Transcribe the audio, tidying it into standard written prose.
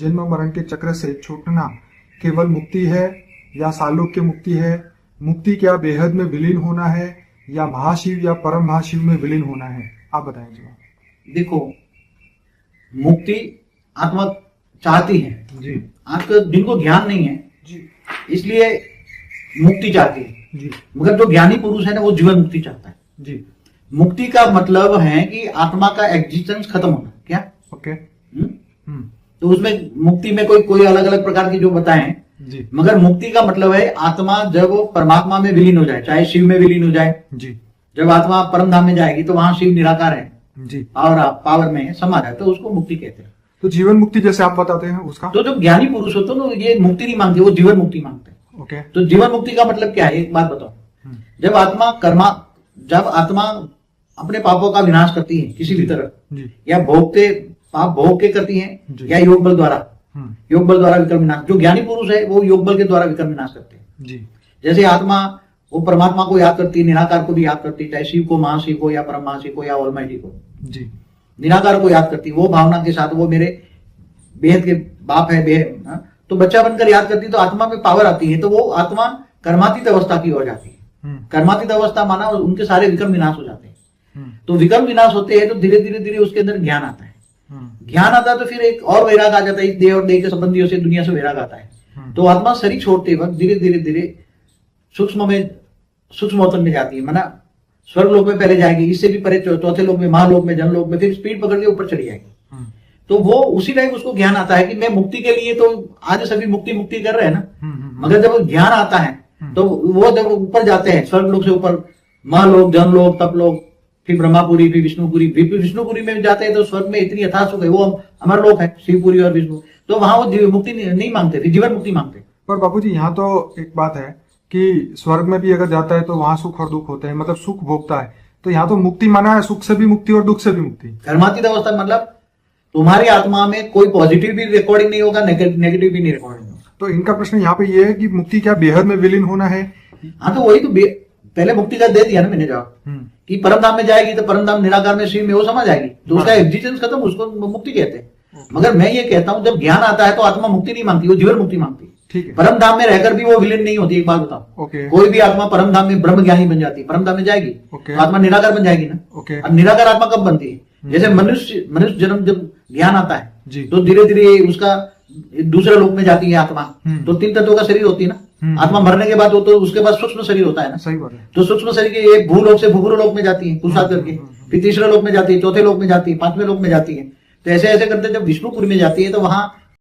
जन्म मरण के चक्र से छूटना केवल मुक्ति है या सालोक्य मुक्ति है? मुक्ति क्या बेहद में विलीन होना है या महाशिव या परम महाशिव में विलीन होना है? आप बताएं जी। देखो, मुक्ति आत्मा चाहती है जी, आपका जिनको ज्ञान नहीं है जी, इसलिए मुक्ति चाहती है जी, मगर जो ज्ञानी पुरुष है ना वो जीवन मुक्ति चाहता है। जी, मुक्ति का मतलब है कि आत्मा का एग्जिस्टेंस खत्म होना। क्या? ओके, तो उसमें मुक्ति में कोई अलग अलग प्रकार की जो बताएं जी, मगर मुक्ति का मतलब है आत्मा जब परमात्मा में विलीन हो जाए, चाहे शिव में विलीन हो जाए। जी, जब आत्मा परम धाम में जाएगी तो वहां शिव निराकार है, जी, पावर में समा जाए तो उसको मुक्ति कहते हैं। तो जीवन मुक्ति जैसे आप बताते हैं उसका? तो जो ज्ञानी पुरुष होते हैं ये मुक्ति नहीं मांगते, वो जीवन मुक्ति मांगते हैं। ओके, तो जीवन मुक्ति का मतलब क्या है, एक बात बताओ। जब आत्मा अपने पापों का विनाश करती है किसी भी तरह, जी, या पाप भोग के करती है जी, या योग बल द्वारा विकर्म विनाश, जो ज्ञानी पुरुष है वो योग बल के द्वारा विकर्म विनाश करते हैं। जी, जैसे आत्मा वो परमात्मा को याद करती है, निराकार को भी याद करती है, चाहे शिव को, महाशिव को या परम महाशिव को या ऑलमाइटी को, जी, निराकार को याद करती है, वो भावना के साथ वो मेरे बेहद के बाप है, बेहद तो बच्चा बनकर याद करती है तो आत्मा में पावर आती है, तो वो आत्मा कर्मातीत अवस्था की हो जाती है। कर्मातीत अवस्था माना उनके सारे विकर्म विनाश हो जाते हैं। तो विकर्म विनाश होते हैं तो धीरे धीरे धीरे उसके अंदर ज्ञान आता है। ज्ञान आता है तो फिर एक और वैराग आ जाता है, इस देह और देह के संबंधियों से, दुनिया से वैराग आता है। तो आत्मा शरीर छोड़ते वक्त धीरे धीरे धीरे सूक्ष्म अवतन में जाती है, माना स्वर्ग लोक में पहले जाएगी, इससे भी परे चौथे लोक में, महालोक में, जनलोक में, फिर स्पीड पकड़ के ऊपर चली जाएगी। तो वो उसी टाइम उसको ज्ञान आता है कि मैं मुक्ति के लिए, तो आज सभी मुक्ति कर रहे हैं ना, मगर जब ज्ञान आता है तो वो जब ऊपर जाते हैं स्वर्ग लोक से ऊपर, महालोक, जनलोक, तपलोक, फिर ब्रह्मापुरी, फिर विष्णुपुरी, विष्णुपुरी में जाते हैं तो स्वर्ग में इतनी यथा सुख है, वो अमर लोक है, शिवपुरी और विष्णु, तो वहां वो मुक्ति नहीं मांगते, फिर जीवन मुक्ति मांगते। पर बाबूजी यहाँ तो एक बात है कि स्वर्ग में भी अगर जाता है तो वहां सुख और दुख होते हैं, मतलब सुख भोगता है, तो यहाँ तो मुक्ति माना है सुख से भी मुक्ति और दुख से भी मुक्ति। कर्मातीत अवस्था मतलब तुम्हारी आत्मा में कोई पॉजिटिव भी रिकॉर्डिंग नहीं होगा, नेगेटिव भी नहीं रिकॉर्डिंग होगा। तो इनका प्रश्न यहाँ पे ये है कि मुक्ति क्या बेहद में विलीन होना है? हाँ, तो वही तो पहले मुक्ति का दे दिया ना मैंने जवाब, कि परम धाम में जाएगी तो परम धाम निराकार में शिव में वो समझ आएगी, तो उसका एग्जिस्टेंस खत्म, उसको मुक्ति कहते हैं। मगर मैं ये कहता हूँ जब ज्ञान आता है तो आत्मा मुक्ति नहीं मांगती, वो जीवन मुक्ति मांगती है। ठीक है, परम धाम में रहकर भी वो विलीन नहीं होती। एक बात बताओ, कोई भी आत्मा परम धाम में ब्रह्म ज्ञानी बन जाती है, परम धाम में जाएगी तो आत्मा निराकार बन जाएगी ना। अब निराकार आत्मा कब बनती है? जैसे मनुष्य जन्म जब ज्ञान आता है तो धीरे धीरे उसका दूसरे लोक में जाती है आत्मा, तो 3 तत्वों का शरीर होती है ना। आत्मा मरने के बाद तो उसके बाद सूक्ष्म शरीर होता है ना। सही बात है। तो सूक्ष्म शरीर के एक भूलोक से भूगुरु लोक में जाती है पुरुषार्थ करके, फिर तीसरे लोक में जाती है, चौथे लोक में जाती है, 5वें लोक में जाती है। तो ऐसे ऐसे करते जब विष्णुपुरी में जाती है तो वहां